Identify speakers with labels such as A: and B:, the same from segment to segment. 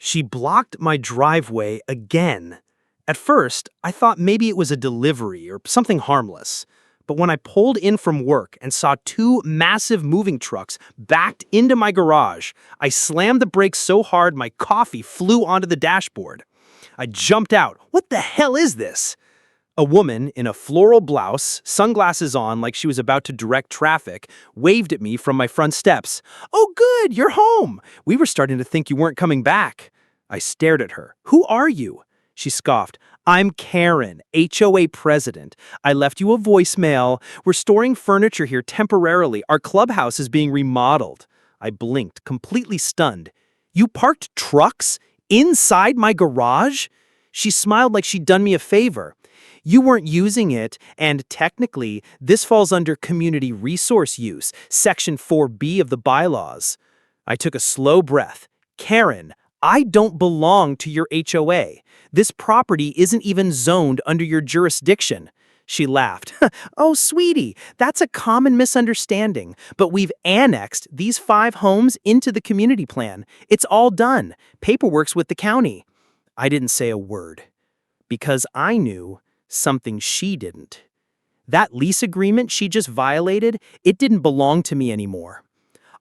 A: She blocked my driveway again. At first, I thought maybe it was a delivery or something harmless. But when I pulled in from work and saw two massive moving trucks backed into my garage, I slammed the brakes so hard my coffee flew onto the dashboard. I jumped out. What the hell is this? A woman in a floral blouse, sunglasses on like she was about to direct traffic, waved at me from my front steps. "Oh good, you're home. We were starting to think you weren't coming back." I stared at her. "Who are you?" She scoffed. "I'm Karen, HOA president. I left you a voicemail. We're storing furniture here temporarily. Our clubhouse is being remodeled." I blinked, completely stunned. "You parked trucks inside my garage?" She smiled like she'd done me a favor. "You weren't using it, and technically, this falls under community resource use, Section 4B of the bylaws." I took a slow breath. "Karen, I don't belong to your HOA. This property isn't even zoned under your jurisdiction." She laughed. "Oh, sweetie, that's a common misunderstanding, but we've annexed these 5 homes into the community plan. It's all done. Paperwork's with the county." I didn't say a word, because I knew something she didn't. That lease agreement she just violated, it didn't belong to me anymore.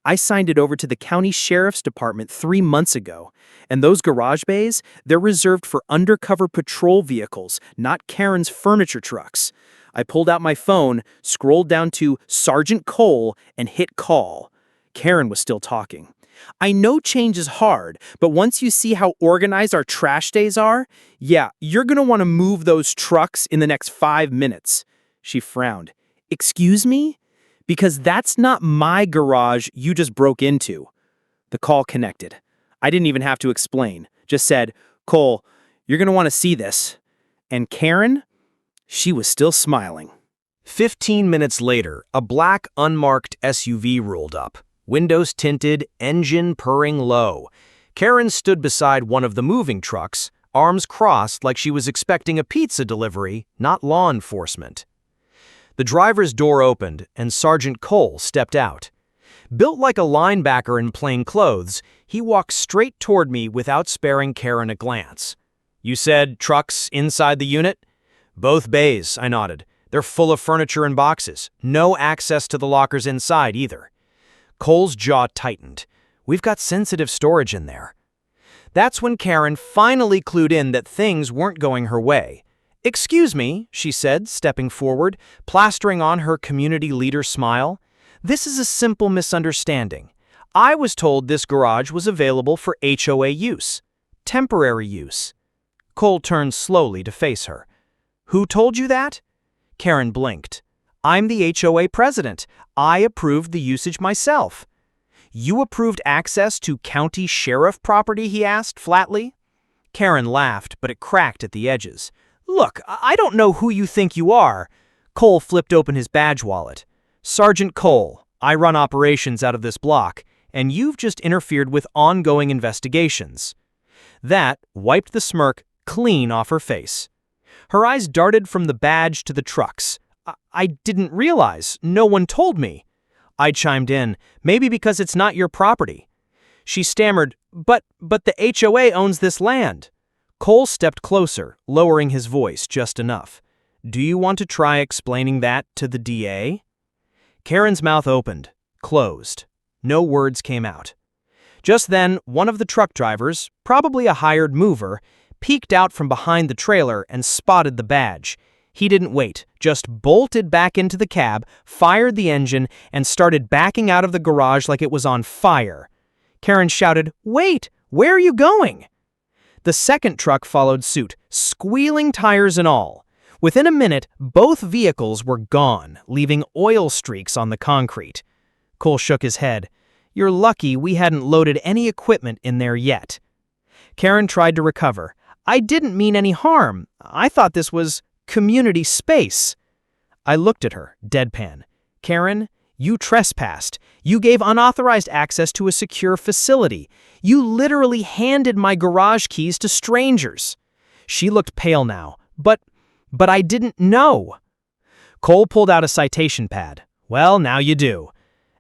A: I signed it over to the county sheriff's department 3 months ago, and those garage bays, they're reserved for undercover patrol vehicles, not Karen's furniture trucks. I pulled out my phone, scrolled down to Sergeant Cole, and hit call. Karen was still talking. "I know change is hard, but once you see how organized our trash days are, yeah, you're gonna want to move those trucks in the next 5 minutes." She frowned. "Excuse me? Because that's not my garage you just broke into." The call connected. I didn't even have to explain. Just said, "Cole, you're gonna want to see this." And Karen? She was still smiling.
B: 15 minutes later, a black, unmarked SUV rolled up. Windows tinted, engine purring low. Karen stood beside one of the moving trucks, arms crossed like she was expecting a pizza delivery, not law enforcement. The driver's door opened, and Sergeant Cole stepped out. Built like a linebacker in plain clothes, he walked straight toward me without sparing Karen a glance. "You said trucks inside the unit?" "Both bays," I nodded. "They're full of furniture and boxes. No access to the lockers inside either." Cole's jaw tightened. "We've got sensitive storage in there." That's when Karen finally clued in that things weren't going her way. "Excuse me," she said, stepping forward, plastering on her community leader smile. "This is a simple misunderstanding. I was told this garage was available for HOA use. Temporary use." Cole turned slowly to face her. "Who told you that?" Karen blinked. "I'm the HOA president. I approved the usage myself." "You approved access to county sheriff property?" he asked flatly. Karen laughed, but it cracked at the edges. "Look, I don't know who you think you are." Cole flipped open his badge wallet. "Sergeant Cole, I run operations out of this block, and you've just interfered with ongoing investigations." That wiped the smirk clean off her face. Her eyes darted from the badge to the trucks. I didn't realize. No one told me." I chimed in, "Maybe because it's not your property." She stammered, But the HOA owns this land." Cole stepped closer, lowering his voice just enough. "Do you want to try explaining that to the DA?" Karen's mouth opened, closed. No words came out. Just then, one of the truck drivers, probably a hired mover, peeked out from behind the trailer and spotted the badge. He didn't wait, just bolted back into the cab, fired the engine, and started backing out of the garage like it was on fire. Karen shouted, "Wait! Where are you going?" The second truck followed suit, squealing tires and all. Within a minute, both vehicles were gone, leaving oil streaks on the concrete. Cole shook his head. "You're lucky we hadn't loaded any equipment in there yet." Karen tried to recover. "I didn't mean any harm. I thought this was community space." I looked at her, deadpan. "Karen, you trespassed. You gave unauthorized access to a secure facility. You literally handed my garage keys to strangers." She looked pale now. But I didn't know." Cole pulled out a citation pad. "Well, now you do."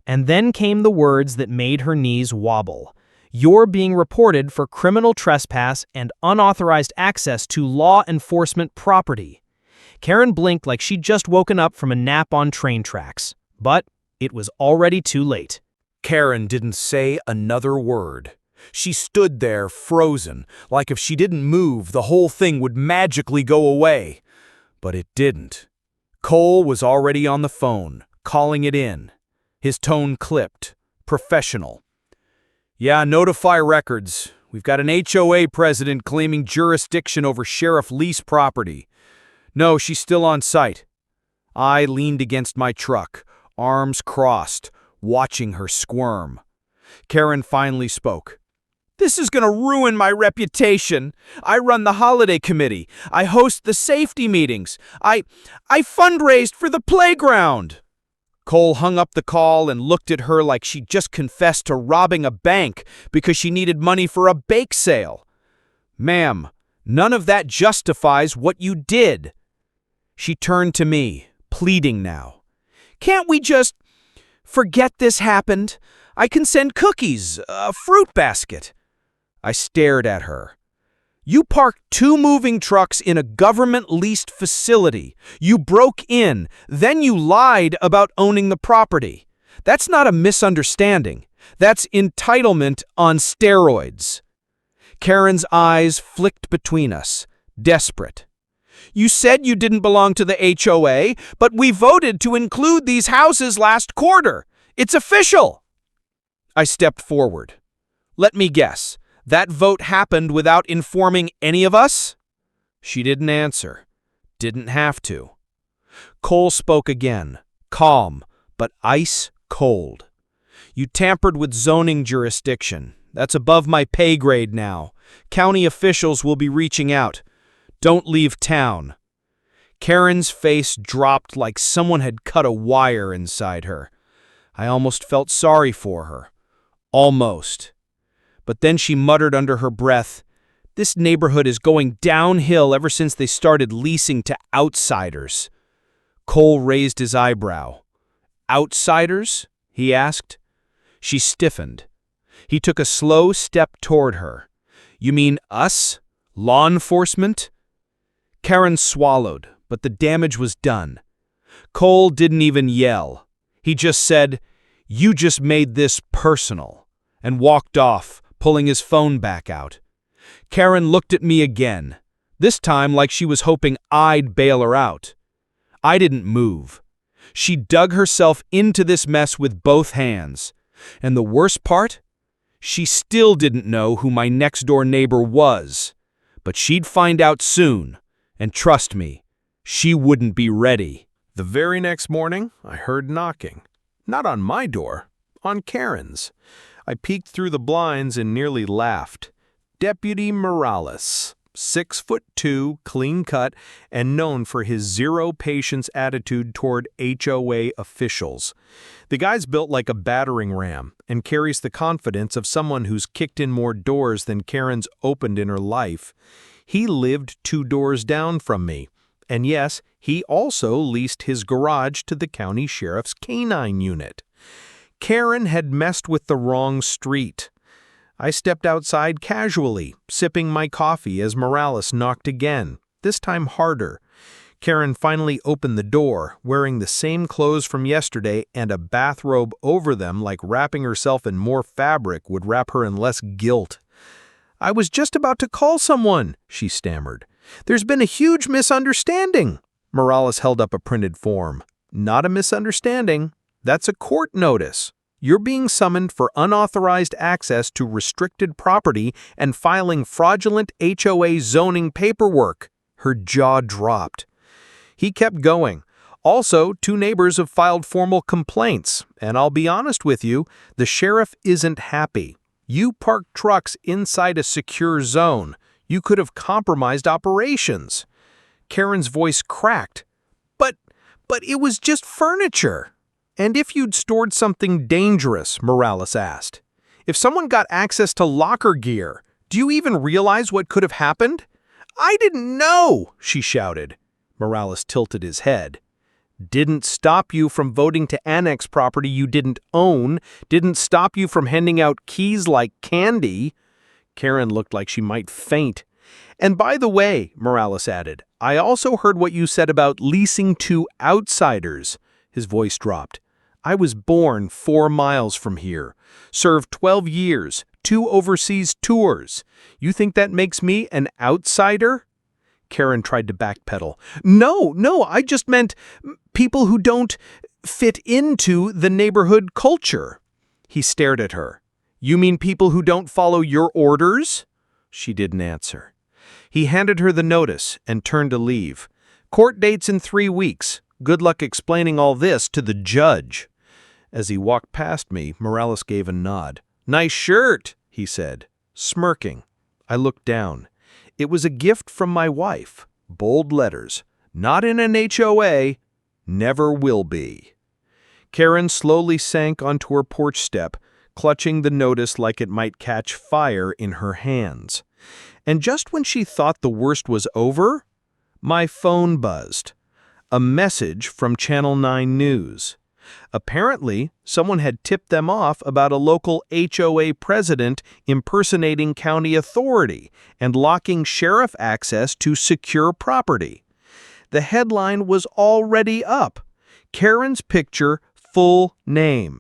B: And then came the words that made her knees wobble. You're being reported for criminal trespass and unauthorized access to law enforcement property. Karen blinked like she'd just woken up from a nap on train tracks, but it was already too late.
C: Karen didn't say another word. She stood there frozen, like if she didn't move, the whole thing would magically go away. But it didn't. Cole was already on the phone, calling it in. His tone clipped, professional. "Yeah, notify records. We've got an HOA president claiming jurisdiction over Sheriff Lease property. No, she's still on site." I leaned against my truck, arms crossed, watching her squirm. Karen finally spoke. "This is going to ruin my reputation. I run the holiday committee. I host the safety meetings. I fundraised for the playground." Cole hung up the call and looked at her like she'd just confessed to robbing a bank because she needed money for a bake sale. "Ma'am, none of that justifies what you did." She turned to me, pleading now. "Can't we just forget this happened? I can send cookies, a fruit basket." I stared at her. "You parked 2 moving trucks in a government-leased facility. You broke in, then you lied about owning the property. That's not a misunderstanding. That's entitlement on steroids." Karen's eyes flicked between us, desperate. "You said you didn't belong to the HOA, but we voted to include these houses last quarter. It's official." I stepped forward. "Let me guess. That vote happened without informing any of us?" She didn't answer. Didn't have to. Cole spoke again, calm, but ice cold. "You tampered with zoning jurisdiction. That's above my pay grade now. County officials will be reaching out. Don't leave town." Karen's face dropped like someone had cut a wire inside her. I almost felt sorry for her. Almost. But then she muttered under her breath, "This neighborhood is going downhill ever since they started leasing to outsiders." Cole raised his eyebrow. "Outsiders?" he asked. She stiffened. He took a slow step toward her. "You mean us? Law enforcement?" Karen swallowed, but the damage was done. Cole didn't even yell. He just said, "You just made this personal," and walked off, pulling his phone back out. Karen looked at me again, this time like she was hoping I'd bail her out. I didn't move. She dug herself into this mess with both hands. And the worst part? She still didn't know who my next-door neighbor was. But she'd find out soon, and trust me, she wouldn't be ready.
D: The very next morning, I heard knocking. Not on my door, on Karen's. I peeked through the blinds and nearly laughed. Deputy Morales, 6'2", clean-cut, and known for his zero-patience attitude toward HOA officials. The guy's built like a battering ram and carries the confidence of someone who's kicked in more doors than Karen's opened in her life. He lived 2 doors down from me. And yes, he also leased his garage to the county sheriff's canine unit. Karen had messed with the wrong street. I stepped outside casually, sipping my coffee as Morales knocked again, this time harder. Karen finally opened the door, wearing the same clothes from yesterday and a bathrobe over them like wrapping herself in more fabric would wrap her in less guilt. "I was just about to call someone," she stammered. "There's been a huge misunderstanding." Morales held up a printed form. "Not a misunderstanding. That's a court notice. You're being summoned for unauthorized access to restricted property and filing fraudulent HOA zoning paperwork." Her jaw dropped. He kept going. "Also, 2 neighbors have filed formal complaints, and I'll be honest with you, the sheriff isn't happy. You parked trucks inside a secure zone. You could have compromised operations." Karen's voice cracked. But it was just furniture." "And if you'd stored something dangerous?" Morales asked. "If someone got access to locker gear, do you even realize what could have happened?" "I didn't know," she shouted. Morales tilted his head. Didn't stop you from voting to annex property you didn't own. Didn't stop you from handing out keys like candy. Karen looked like she might faint. And by the way, Morales added, I also heard what you said about leasing to outsiders. His voice dropped. I was born 4 miles from here, served 12 years, 2 overseas tours. You think that makes me an outsider? Karen tried to backpedal. No, I just meant people who don't fit into the neighborhood culture. He stared at her. You mean people who don't follow your orders? She didn't answer. He handed her the notice and turned to leave. Court dates in 3 weeks. Good luck explaining all this to the judge. As he walked past me, Morales gave a nod. Nice shirt, he said, smirking. I looked down. It was a gift from my wife. Bold letters. Not in an HOA. Never will be. Karen slowly sank onto her porch step, clutching the notice like it might catch fire in her hands. And just when she thought the worst was over, my phone buzzed. A message from Channel 9 News. Apparently, someone had tipped them off about a local HOA president impersonating county authority and locking sheriff access to secure property. The headline was already up. Karen's picture, full name.